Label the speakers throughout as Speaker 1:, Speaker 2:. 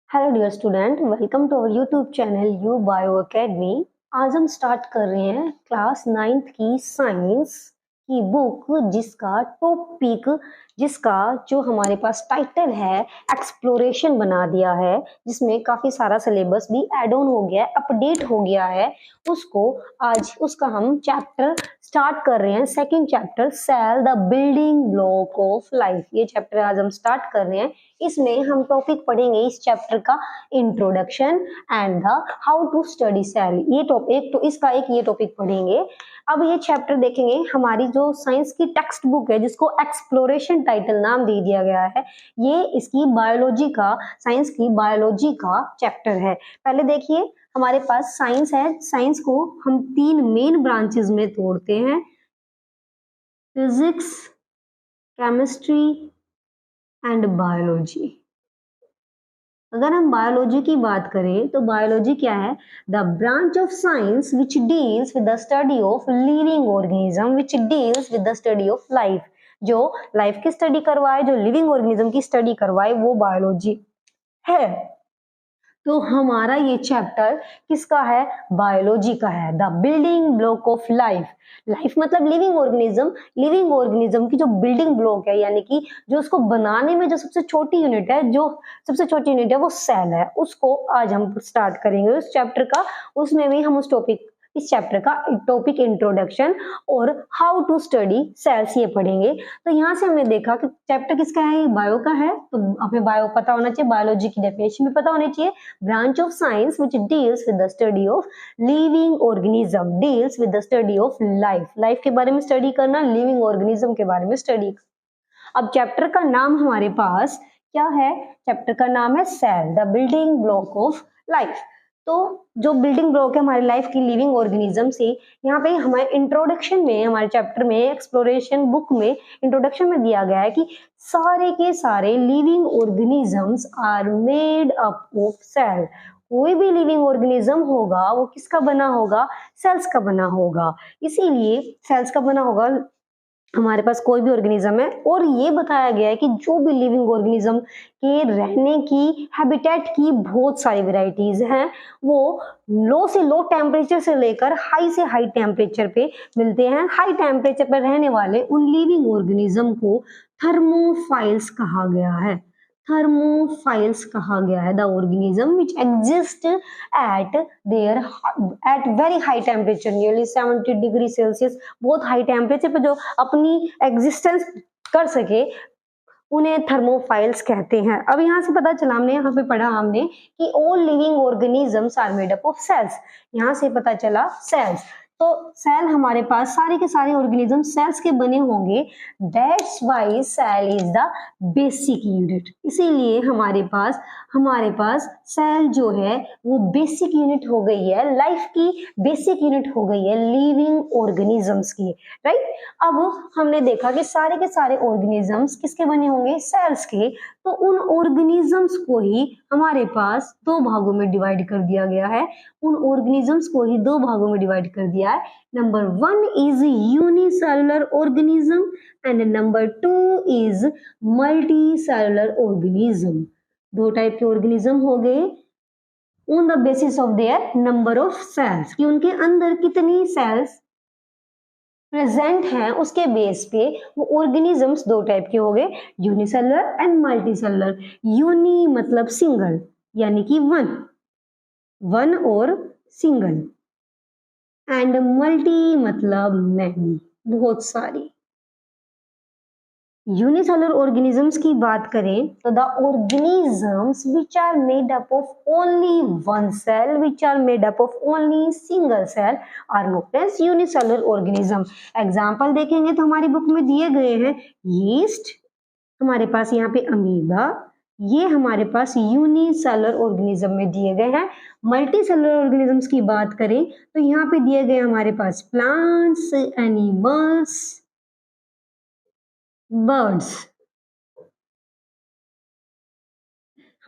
Speaker 1: Hello dear student, welcome to our YouTube channel U Bio Academy. आज हम start कर रहे हैं क्लास 9th की साइंस की बुक, जिसका जो हमारे पास टाइटल है एक्सप्लोरेशन बना दिया है, जिसमें काफी सारा सिलेबस भी एड ऑन हो गया है, अपडेट हो गया है। उसका हम चैप्टर स्टार्ट कर रहे हैं। Second chapter, cell the building block of life, ये चैप्टर आज हम स्टार्ट कर रहे हैं। इसमें हम टॉपिक पढ़ेंगे इस चैप्टर का introduction and the how to study cell. ये टॉपिक तो इसका एक ये टॉपिक पढ़ेंगे। अब ये चैप्टर देखेंगे, हमारी जो साइंस की टेक्स्ट बुक है जिसको एक्सप्लोरेशन टाइटल नाम दे दिया गया है, ये इसकी बायोलॉजी का, साइंस की बायोलॉजी का चैप्टर है। पहले देखिए, हमारे पास साइंस है। साइंस को हम तीन मेन ब्रांचेस में तोड़ते हैं, फिजिक्स, केमिस्ट्री एंड बायोलॉजी। अगर हम बायोलॉजी की बात करें तो बायोलॉजी क्या है? The branch of science which deals with the study of living organism, which deals with the study of life. जो लाइफ की स्टडी करवाए, जो लिविंग ऑर्गेनिज्म की स्टडी करवाए, वो बायोलॉजी है। तो हमारा ये चैप्टर किसका है? बायोलॉजी का है। The building block of life. Life मतलब लिविंग ऑर्गेनिज्म। लिविंग ऑर्गेनिज्म की जो बिल्डिंग ब्लॉक है, यानी कि जो उसको बनाने में जो सबसे छोटी यूनिट है, जो सबसे छोटी यूनिट है वो सेल है। उसको आज हम स्टार्ट करेंगे उस चैप्टर का। उसमें भी हम इस चैप्टर का टॉपिक इंट्रोडक्शन और हाउ टू स्टडी सेल्स ये पढ़ेंगे। तो यहाँ से हमने देखा कि चैप्टर किसका है? बायो का है। तो हमें बायो पता होना चाहिए, बायोलॉजी की डेफिनेशन भी पता होनी चाहिए। Branch of science which deals with the study of living organism, deals with the study of life। Life के बारे में स्टडी करना, लिविंग ऑर्गेनिज्म के बारे में स्टडी। अब चैप्टर का नाम हमारे पास क्या है? चैप्टर का नाम है cell the building block of life. तो जो बिल्डिंग ब्लॉक है हमारी लाइफ की, लिविंग ऑर्गेनिज्म से, यहाँ पे हमारे इंट्रोडक्शन में, हमारे चैप्टर में, एक्सप्लोरेशन बुक में इंट्रोडक्शन में दिया गया है कि सारे के सारे living organisms are made up of cell. कोई भी लिविंग ऑर्गेनिज्म होगा वो किसका बना होगा? सेल्स का बना होगा। इसीलिए सेल्स का बना होगा हमारे पास कोई भी ऑर्गेनिज्म है। और ये बताया गया है कि जो भी लिविंग ऑर्गेनिज्म के रहने की, हैबिटेट की बहुत सारी वेराइटीज हैं। वो लो से लो टेम्परेचर से लेकर हाई से हाई टेम्परेचर पे मिलते हैं। हाई टेम्परेचर पर रहने वाले उन लिविंग ऑर्गेनिज्म को थर्मोफाइल्स कहा गया है। थर्मोफाइल्स कहा गया है the organism which exist at very high temperature, nearly 70 degree Celsius. बहुत हाई टेम्परेचर पे जो अपनी एग्जिस्टेंस कर सके, उन्हें थर्मोफाइल्स कहते हैं। अब यहाँ से पता चला, हमने यहाँ पे पढ़ा हमने कि all living organisms are made up of cells. यहाँ से पता चला सेल्स। तो सेल हमारे पास, सारे के सारे ऑर्गेनिज्म सेल्स के बने होंगे। That's why cell is the basic unit. इसीलिए हमारे पास सेल जो है वो बेसिक यूनिट हो गई है, लाइफ की बेसिक यूनिट हो गई है लिविंग ऑर्गेनिजम्स की, राइट। अब हमने देखा कि सारे के सारे ऑर्गेनिजम्स किसके बने होंगे? सेल्स के। तो उन ऑर्गेनिजम्स को ही हमारे पास दो भागों में डिवाइड कर दिया गया है। उन ऑर्गेनिजम्स को ही दो भागों में डिवाइड कर दिया है। Number 1 is unicellular organism and number 2 is multicellular organism. दो टाइप के ऑर्गेनिज्म हो गए on the basis of their number of cells, कि उनके अंदर कितनी सेल्स प्रेजेंट हैं, उसके बेस पे वो ऑर्गेनिजम्स दो टाइप के हो गए, यूनिसेलुलर एंड मल्टीसेलुलर। यूनि मतलब सिंगल, यानी कि वन और सिंगल, एंड मल्टी मतलब मैनी, बहुत सारी। यूनिसेलुलर ऑर्गेनिजम्स की बात करें तो the organisms which are made up of only one cell, which are made up of only single cell are known as unicellular organism. Example देखेंगे तो हमारी बुक में दिए गए हैं यीस्ट, हमारे पास यहाँ पे अमीबा, ये हमारे पास यूनिसेलुलर ऑर्गेनिज्म में दिए गए हैं। मल्टीसेलुलर ऑर्गेनिजम्स की बात करें तो यहाँ पे दिए गए हमारे पास प्लांट्स, एनिमल्स, बर्ड्स।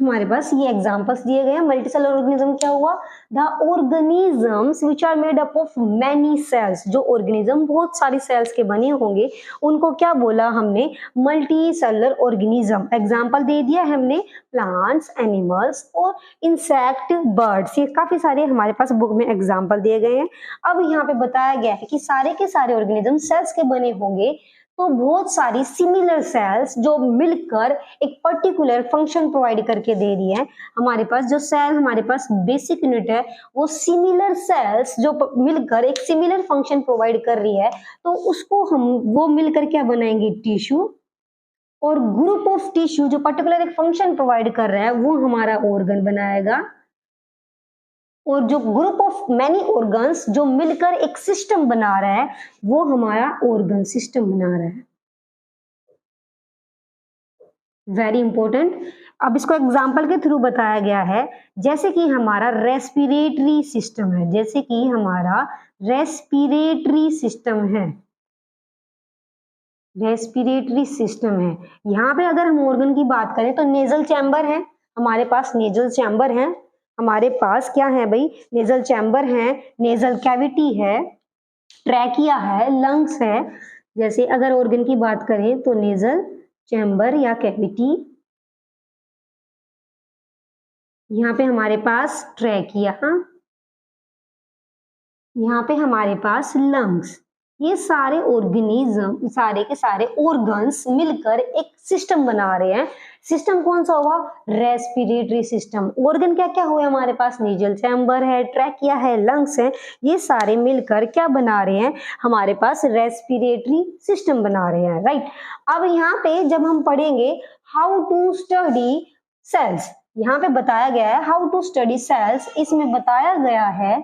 Speaker 1: हमारे पास ये एग्जांपल्स दिए गए हैं। मल्टीसेलुलर ऑर्गेनिज्म क्या हुआ? The organisms which are made up of many cells, जो ऑर्गेनिज्म बहुत सारी सेल्स के बने होंगे उनको क्या बोला हमने? Multicellular organism. एग्जांपल दे दिया हमने, प्लांट्स, एनिमल्स और इंसेक्ट, बर्ड्स। ये काफी सारे हमारे पास बुक में एग्जांपल दिए गए हैं। अब यहाँ पे बताया गया है कि सारे के सारे ऑर्गेनिज्म सेल्स के बने होंगे, तो बहुत सारी सिमिलर सेल्स जो मिलकर एक पर्टिकुलर फंक्शन प्रोवाइड करके दे रही है। हमारे पास जो सेल हमारे पास बेसिक यूनिट है वो सिमिलर सेल्स जो मिलकर एक सिमिलर फंक्शन प्रोवाइड कर रही है, तो उसको हम वो मिलकर क्या बनाएंगे? टिश्यू। और ग्रुप ऑफ टिश्यू जो पर्टिकुलर एक फंक्शन प्रोवाइड कर रहा है वो हमारा ऑर्गन बनाएगा। और जो ग्रुप ऑफ मैनी ऑर्गन्स जो मिलकर एक सिस्टम बना रहा है वो हमारा ऑर्गन सिस्टम बना रहा है। Very important. अब इसको एग्जांपल के थ्रू बताया गया है, जैसे कि हमारा रेस्पिरेटरी सिस्टम है, जैसे कि हमारा रेस्पिरेटरी सिस्टम है, रेस्पिरेटरी सिस्टम है। यहाँ पे अगर हम ऑर्गन की बात करें तो नेजल चैम्बर है, हमारे पास नेजल चैम्बर है, हमारे पास क्या है भाई? नेजल चैम्बर है, नेजल कैविटी है, ट्रैकिया है, लंग्स है। जैसे अगर ऑर्गन की बात करें तो नेजल चैम्बर या कैविटी, यहाँ पे हमारे पास ट्रैकिया, यहाँ पे हमारे पास लंग्स। ये सारे ऑर्गेनिज्म, सारे के सारे ऑर्गन्स मिलकर एक सिस्टम बना रहे हैं। सिस्टम कौन सा हुआ? Respiratory system. ऑर्गन क्या क्या हुए हमारे पास? नेजल चैम्बर है, ट्रैकिया है, लंग्स है, ये सारे मिलकर क्या बना रहे हैं? हमारे पास रेस्पिरेटरी सिस्टम बना रहे हैं, राइट। अब यहाँ पे जब हम पढ़ेंगे हाउ टू स्टडी सेल्स, यहाँ पे बताया गया है हाउ टू स्टडी सेल्स। इसमें बताया गया है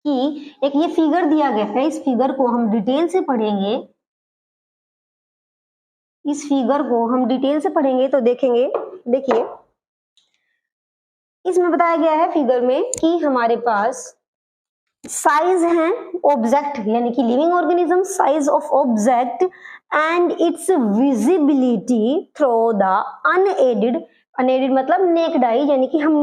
Speaker 1: कि एक ये फिगर दिया गया है, इस फिगर को हम डिटेल से पढ़ेंगे, इस फिगर को हम डिटेल से पढ़ेंगे तो देखेंगे, देखिए इसमें बताया गया है फिगर में कि हमारे पास साइज है ऑब्जेक्ट यानी कि living organism, size of object and its visibility through the unaided, unaided मतलब नेक्ड आई, यानी कि हम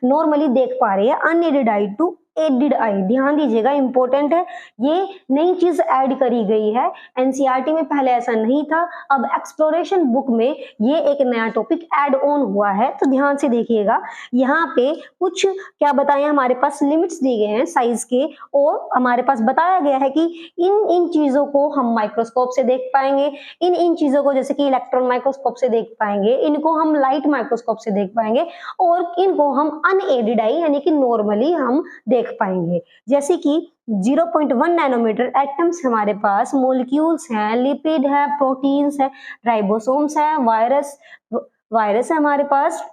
Speaker 1: नॉर्मली देख पा रहे हैं, अनएडेड आई टू एडेड आई। ध्यान दीजिएगा, इंपॉर्टेंट है, ये नई चीज ऐड करी गई है, एनसीईआरटी में पहले ऐसा नहीं था, अब एक्सप्लोरेशन बुक में ये एक नया टॉपिक ऐड ऑन हुआ है, तो ध्यान से देखिएगा। यहाँ पे कुछ क्या बताएं, हमारे पास लिमिट्स दिए गए हैं साइज के, और हमारे पास बताया गया है कि इन चीजों को हम माइक्रोस्कोप से देख पाएंगे, इन चीजों को जैसे कि इलेक्ट्रॉन माइक्रोस्कोप से देख पाएंगे, इनको हम लाइट माइक्रोस्कोप से देख पाएंगे, और इनको हम अनएडेड आई यानी कि नॉर्मली हम देख पाएंगे। जैसे कि 0.1 नैनोमीटर एटम्स हमारे पास, मॉलिक्यूल्स हैं, लिपिड है, प्रोटीन्स है, राइबोसोम्स है, वायरस है हमारे पास,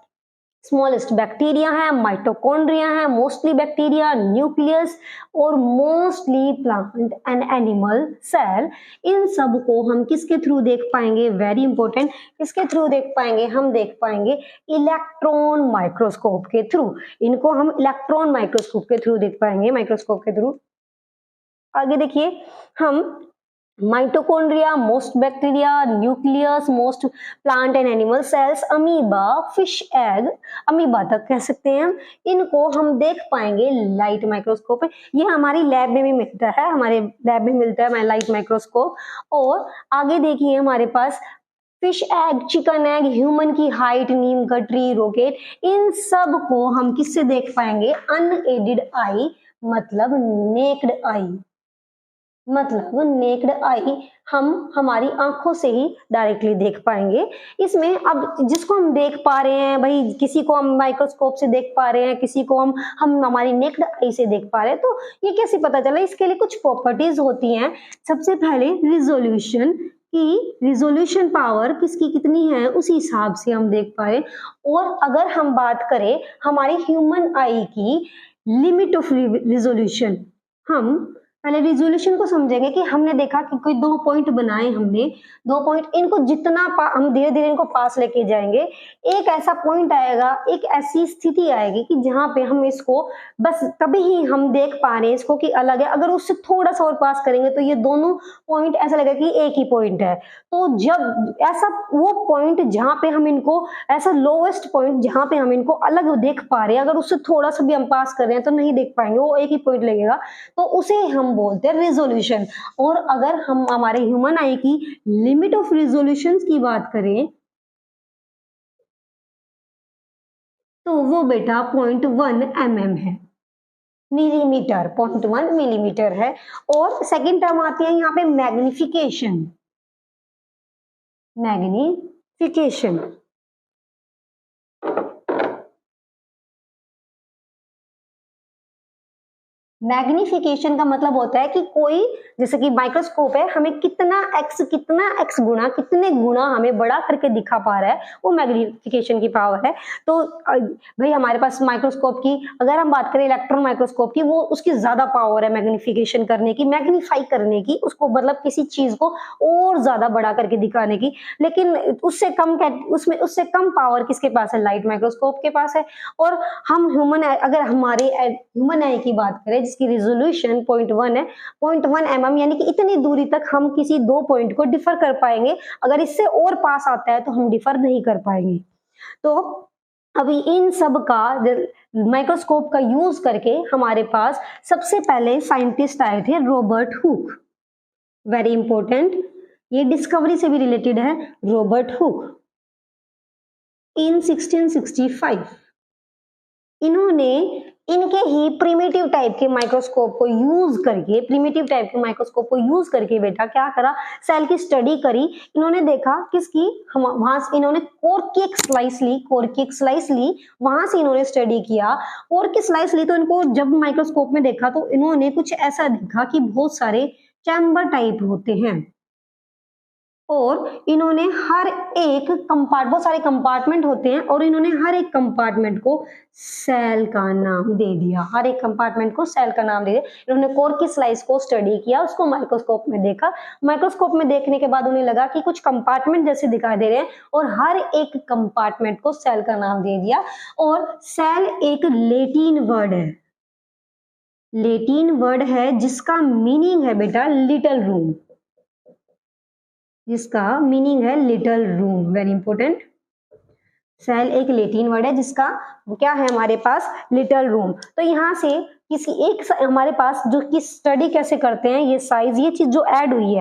Speaker 1: स्मॉलेस्ट बैक्टीरिया है, माइटोकॉन्ड्रिया है, मोस्टली बैक्टीरिया, न्यूक्लियस और mostly plant and animal cell. इन सब को हम किसके थ्रू देख पाएंगे? वेरी इंपॉर्टेंट, किसके थ्रू देख पाएंगे? हम देख पाएंगे इलेक्ट्रॉन माइक्रोस्कोप के थ्रू। इनको हम इलेक्ट्रॉन माइक्रोस्कोप के थ्रू देख पाएंगे, माइक्रोस्कोप के थ्रू। आगे देखिए, हम mitochondria, most bacteria, nucleus, most plant and animal cells, amoeba, fish egg, amoeba तक कह सकते हैं हम, इनको हम देख पाएंगे लाइट माइक्रोस्कोप में। ये हमारी लैब में भी मिलता है, हमारे लैब में मिलता है लाइट माइक्रोस्कोप। और आगे देखिए हमारे पास fish egg, chicken egg, human की हाइट, नीम का ट्री, रॉकेट, इन सब को हम किससे देख पाएंगे? अनएडेड आई, मतलब नेक्ड आई, मतलब नेक्ड आई हम हमारी आंखों से ही डायरेक्टली देख पाएंगे। इसमें अब जिसको हम देख पा रहे हैं भाई, किसी को हम माइक्रोस्कोप से देख पा रहे हैं, किसी को हम हमारी नेक्ड आई से देख पा रहे हैं, तो ये कैसे पता चला? इसके लिए कुछ प्रॉपर्टीज होती हैं। सबसे पहले रिजोल्यूशन, की रिजोल्यूशन पावर किसकी कितनी है उसी हिसाब से हम देख पा रहे हैं। और अगर हम बात करें हमारी ह्यूमन आई की लिमिट ऑफ रिजोल्यूशन, हम पहले रिजोल्यूशन को समझेंगे कि हमने देखा कि कोई 2 पॉइंट बनाए हमने, 2 पॉइंट, इनको जितना हम धीरे धीरे इनको पास लेके जाएंगे, एक ऐसा पॉइंट आएगा, एक ऐसी स्थिति आएगी कि जहां पे हम इसको बस तभी ही हम देख पा रहे हैं इसको कि अलग है। अगर उससे थोड़ा सा और पास करेंगे तो ये दोनों पॉइंट ऐसा लगेगा कि एक ही पॉइंट है। तो जब ऐसा वो पॉइंट जहां पे हम इनको, ऐसा लोवेस्ट पॉइंट जहां पे हम इनको अलग देख पा रहे हैं, अगर उससे थोड़ा सा भी हम पास कर रहे हैं तो नहीं देख पाएंगे, वो एक ही पॉइंट लगेगा, तो उसे हम बोलते हैं रेजोल्यूशन। और अगर हम हमारे ह्यूमन आई की लिमिट ऑफ रेजोल्यूशन की बात करें तो वो बेटा 0.1 mm है, मिलीमीटर, 0.1 मिलीमीटर है। और सेकेंड टर्म आती है यहाँ पे मैग्निफिकेशन, मैग्निफिकेशन। मैग्निफिकेशन का मतलब होता है कि कोई, जैसे कि माइक्रोस्कोप है, हमें कितना एक्स गुना, कितने गुना हमें बड़ा करके दिखा पा रहा है, वो मैग्निफिकेशन की पावर है। तो भाई हमारे पास माइक्रोस्कोप की अगर हम बात करें, इलेक्ट्रॉन माइक्रोस्कोप की, वो उसकी ज्यादा पावर है मैग्निफिकेशन करने की, मैग्नीफाई करने की, उसको मतलब किसी चीज को और ज्यादा बड़ा करके दिखाने की। लेकिन उससे कम पावर किसके पास है? लाइट माइक्रोस्कोप के पास है। और हम अगर हमारे ह्यूमन आई की बात करें जिसकी रिजोल्यूशन 0.1 है, 0.1 mm, यानी कि इतनी दूरी तक हम किसी दो पॉइंट को डिफर कर पाएंगे। अगर इससे और पास आता है तो हम डिफर नहीं कर पाएंगे। तो अभी इन सब का माइक्रोस्कोप का यूज करके हमारे पास सबसे पहले साइंटिस्ट आए थे रॉबर्ट हुक। वेरी इंपॉर्टेंट, ये डिस्कवरी से भी रिलेटेड है। रॉबर्ट हुक इन 1665 इन्होंने इनके ही प्रिमिटिव टाइप के माइक्रोस्कोप को यूज करके बेटा क्या करा, सेल की स्टडी करी। इन्होंने देखा किसकी, वहां से इन्होंने कोर की एक स्लाइस ली, वहां से इन्होंने स्टडी किया। कोर की स्लाइस ली तो इनको जब माइक्रोस्कोप में देखा तो इन्होंने कुछ ऐसा देखा कि बहुत सारे चैम्बर टाइप होते हैं, और इन्होंने हर एक बहुत सारे कंपार्टमेंट होते हैं, और इन्होंने हर एक कंपार्टमेंट को सेल का नाम दे दिया। इन्होंने कोर की स्लाइस को स्टडी किया, उसको माइक्रोस्कोप में देखा। माइक्रोस्कोप में देखने के बाद उन्हें लगा कि कुछ कंपार्टमेंट जैसे दिखाई दे रहे हैं, और हर एक कंपार्टमेंट को सेल का नाम दे दिया। और सेल एक लैटिन वर्ड है जिसका मीनिंग है बेटा little room, very important. Cell एक लैटिन वर्ड है जिसका क्या है हमारे पास, लिटिल रूम। तो यहाँ से किसी एक हमारे पास जो कि स्टडी कैसे करते हैं, ये साइज, ये चीज जो ऐड हुई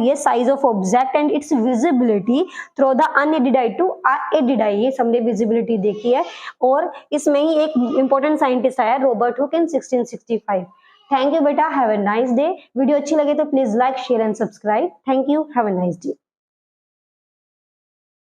Speaker 1: है size of object and its visibility through the unaided eye to aided eye, ये हमने विजिबिलिटी देखी है। और इसमें ही एक इंपॉर्टेंट साइंटिस्ट आया Robert Hooke in 1665। Thank you बेटा, have a nice day. Video अच्छी लगे तो please like, share and subscribe. Thank you, have a nice day.